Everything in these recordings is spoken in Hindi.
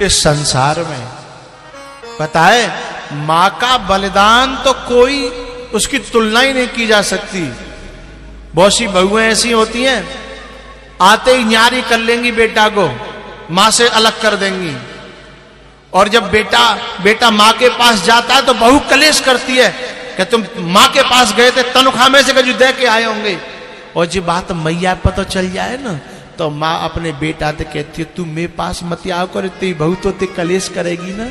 इस संसार में। पता है, मां का बलिदान तो कोई उसकी तुलना ही नहीं की जा सकती। बहुत सी बहुएं ऐसी होती हैं, आते ही न्यारी कर लेंगी बेटा को, मां से अलग कर देंगी। और जब बेटा मां के पास जाता है तो बहू कलेश करती है कि तुम मां के पास गए थे, तनख्वाह में से कजू दे के आए होंगे। और जो बात मैया पता चल जाए ना, तो माँ अपने बेटा से कहती है तू मेरे पास मत आओ कर, तेरी बहू तो ते कलेश करेगी ना,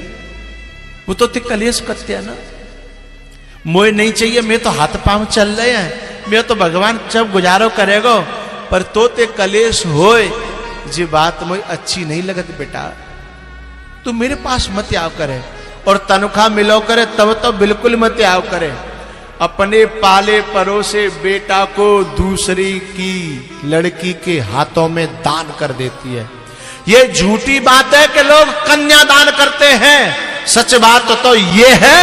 वो तो ते कलेश करते है ना। मोए नहीं चाहिए, मैं तो हाथ पांव चल रहे हैं, मैं तो भगवान सब गुजारो करेगो, पर तो ते कलेश होए, जी बात मुझे अच्छी नहीं लगती बेटा, तू मेरे पास मत आओ करे। और तनख्वाह मिलो करे तब तो बिल्कुल मत आओ करे। अपने पाले परोसे बेटा को दूसरी की लड़की के हाथों में दान कर देती है। ये झूठी बात है कि लोग कन्या दान करते हैं। सच बात तो ये है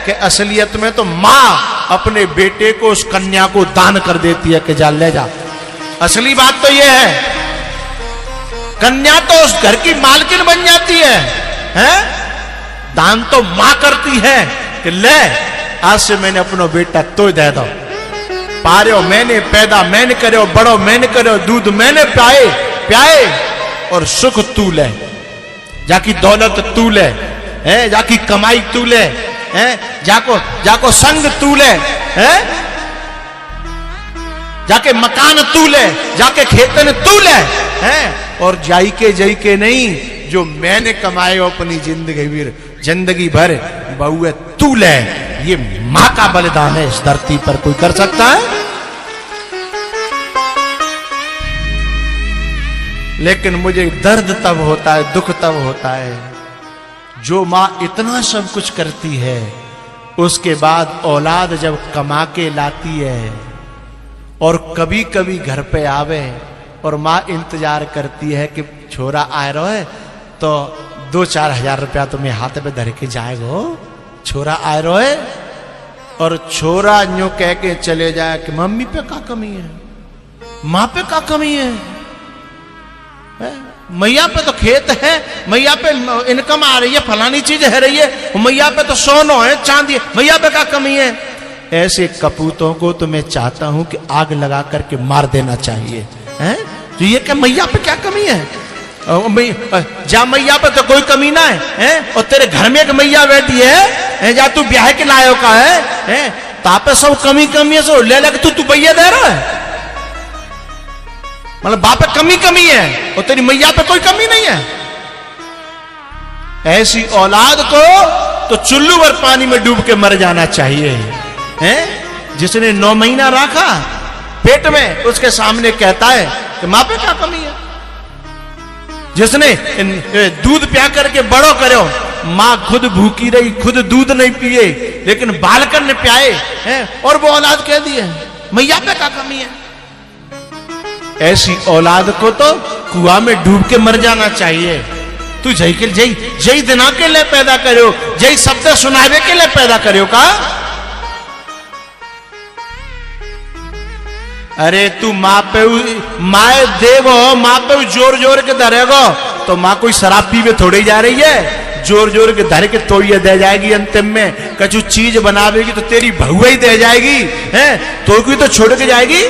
कि असलियत में तो मां अपने बेटे को, उस कन्या को दान कर देती है कि जा ले जा। असली बात तो ये है, कन्या तो उस घर की मालकिन बन जाती है, हैं? दान तो मां करती है कि ले आज से मैंने अपना बेटा तो दे दो, पारो मैंने पैदा मैंने करो, बड़ो मैंने करो, दूध मैंने प्याए और सुख तू ले, जाकी दौलत तू ले, हैं? जाकी कमाई तू ले, हैं? जाको संग तू ले, हैं? जाके मकान तू ले, जाके खेतन तू ले, हैं? और जाई के नहीं, जो मैंने कमाए अपनी जिंदगी भर बहुए तू ले। ये मां का बलिदान है, इस धरती पर कोई कर सकता है? लेकिन मुझे दर्द तब होता है, दुख तब होता है, जो मां इतना सब कुछ करती है, उसके बाद औलाद जब कमा के लाती है और कभी कभी घर पे आवे और मां इंतजार करती है कि छोरा आ रहा है तो 2-4 हजार रुपया तुम्हें हाथ पे धर के जाएगो, छोरा आ रहा है, और छोरा यूं कह के चले जाए कि मम्मी पे क्या कमी है, मां पे क्या कमी है? मैया पे तो खेत है, मैया पे इनकम आ रही है, फलानी चीज है रही है, मैया पे तो सोना है, चांदी है, मैया पे क्या कमी है? ऐसे कपूतों को तो मैं चाहता हूं कि आग लगा करके मार देना चाहिए, हैं? तो ये क्या मैया पे क्या कमी है? जा मैया पे तो कोई कमी ना है, और तेरे घर में एक मैया बैठी है, जा तू ब्याह के लायो का है, तापे सब कमी है, सो ले लग तू भैया दे रहा है, मतलब बाप पे कमी है और तेरी मैया पे कोई कमी नहीं है। ऐसी औलाद को तो चुल्लू भर पानी में डूब के मर जाना चाहिए, हैं? जिसने 9 महीना रखा पेट में, उसके सामने कहता है कि मां पे क्या कमी है? जिसने दूध पिया करके बड़ो करो, मां खुद भूखी रही, खुद दूध नहीं पिए, लेकिन बालकन ने पियाए, हैं? और वो औलाद कह दी है मैया पे क्या कमी है? ऐसी औलाद को तो कुआं में डूब के मर जाना चाहिए। तू जय दिना के लिए पैदा करो, जय शब्द सुनावे के लिए पैदा करो का? अरे तू माँ देव हो, माँ पे जोर के धरेगो तो माँ कोई शराब पीवे थोड़ी जा रही है, जोर के धर के तो ये दे जाएगी। अंतिम में कछु चीज बनावेगी तो तेरी बहू ही दे जाएगी, हैं? तो कोई तो छोड़ के जाएगी।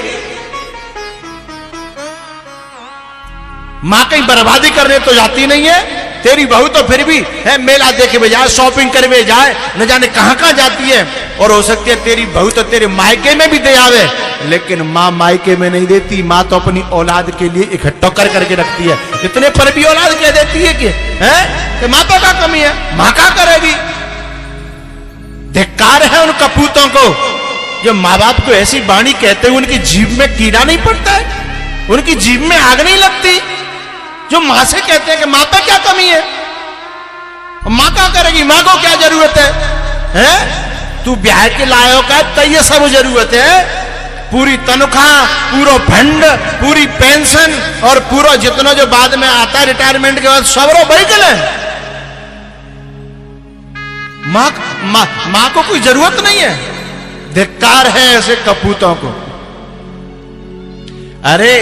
माँ कहीं बर्बादी करने तो जाती नहीं है, तेरी बहू तो फिर भी है मेला देखे में जाए, शॉपिंग करे जाए, न जाने कहां जाती है। और हो सकती है तेरी बहू तो तेरे मायके में भी दे आवे, लेकिन माँ मायके में नहीं देती। माँ तो अपनी औलाद के लिए इकट्ठा करके रखती है। इतने पर भी औलाद कह देती है कि माँ पे क्या कमी है, माँ क्या करेगी? धिक्कार है उन कपूतों को जो माँ बाप को ऐसी वाणी कहते हुए उनकी जीभ में कीड़ा नहीं पड़ता है, उनकी जीभ में आग नहीं लगती। जो मां से कहते हैं कि मां पे क्या कमी है, मां क्या करेगी, मां को क्या जरूरत है? तू ब्याह के लायो का तो ये सब जरूरत है, पूरी तनख्वाह, पूरा फंड, पूरी पेंशन और पूरा जितना जो बाद में आता है रिटायरमेंट के बाद सब बहीकल है। मां को कोई जरूरत नहीं है। धिक्कार है ऐसे कपूतों को। अरे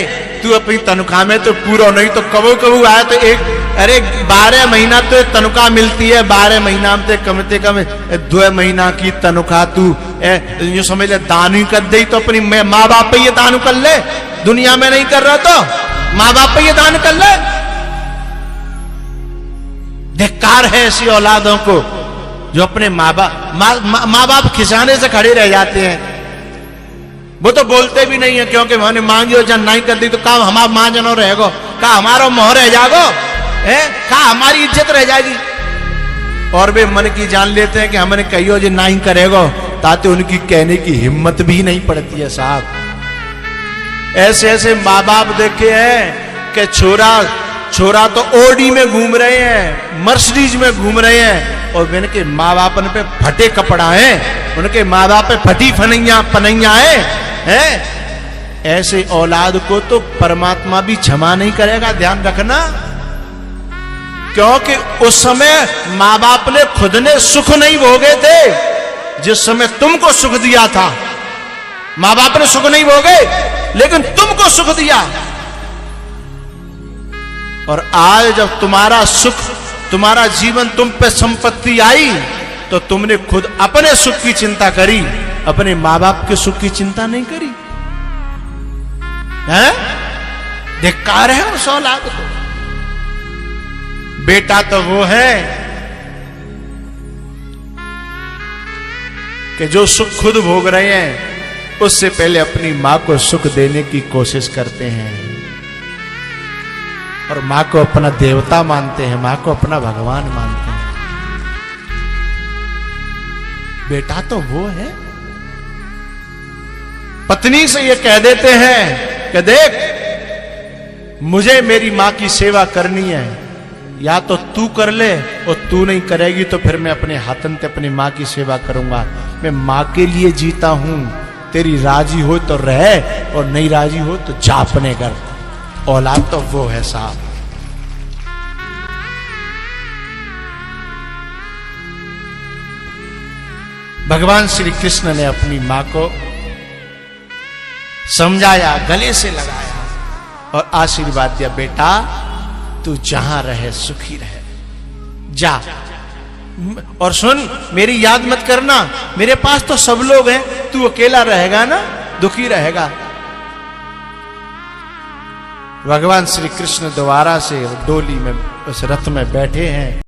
तू अपनी तनख्वाह में तो पूरा नहीं तो कबू कबू आया तो एक, अरे 12 महीना तो तनख्वाह मिलती है, 12 महीना में कम से कम 2 महीना की तनख्वाह तू यूं समझ ले दान ही कर दे तो अपनी माँ बाप पे ये दान कर ले, दुनिया में नहीं कर रहा तो माँ बाप पे ये दान कर ले। धिक्कार है ऐसी औलादों को जो अपने माँ बाप खिसाने से खड़े रह जाते हैं। वो तो बोलते भी नहीं है क्योंकि मैंने मांगी और जन नहीं कर दी तो काम हमारा मां जनो रहेगो, का हमारा मोह रह जागो है, का हमारी इज्जत रह जाएगी। और वे मन की जान लेते हैं कि हमने कहियो जो नहीं करेगो, ताकि उनकी कहने की हिम्मत भी नहीं पड़ती है साहब। ऐसे ऐसे माँ बाप देखे हैं कि छोरा तो ओडी में घूम रहे हैं, मर्सिडीज में घूम रहे हैं, और उनके माँ बाप पे फटे कपड़ा है, उनके माँ बाप पे फटी पनैया है। ऐसे औलाद को तो परमात्मा भी क्षमा नहीं करेगा, ध्यान रखना। क्योंकि उस समय माँ बाप ने खुद ने सुख नहीं भोगे थे जिस समय तुमको सुख दिया था। माँ बाप ने सुख नहीं भोगे लेकिन तुमको सुख दिया, और आज जब तुम्हारा सुख, तुम्हारा जीवन तुम पे संपत्ति आई तो तुमने खुद अपने सुख की चिंता करी, अपने माँ बाप के सुख की चिंता नहीं करी है। धिक्कार है उस औलाद को। बेटा तो वो है कि जो सुख खुद भोग रहे हैं उससे पहले अपनी मां को सुख देने की कोशिश करते हैं, और मां को अपना देवता मानते हैं, मां को अपना भगवान मानते हैं। बेटा तो वो है। पत्नी से ये कह देते हैं कि देख मुझे मेरी मां की सेवा करनी है, या तो तू कर ले, और तू नहीं करेगी तो फिर मैं अपने हाथन से अपनी मां की सेवा करूंगा। मैं मां के लिए जीता हूं, तेरी राजी हो तो रह और नहीं राजी हो तो जा अपने घर। औलाद तो वो है साहब। भगवान श्री कृष्ण ने अपनी मां को समझाया, गले से लगाया और आशीर्वाद दिया, बेटा तू जहां रहे सुखी रहे, जा। और सुन, मेरी याद मत करना, मेरे पास तो सब लोग हैं, तू अकेला रहेगा ना, दुखी रहेगा। भगवान श्री कृष्ण दोबारा से डोली में, उस रथ में बैठे हैं।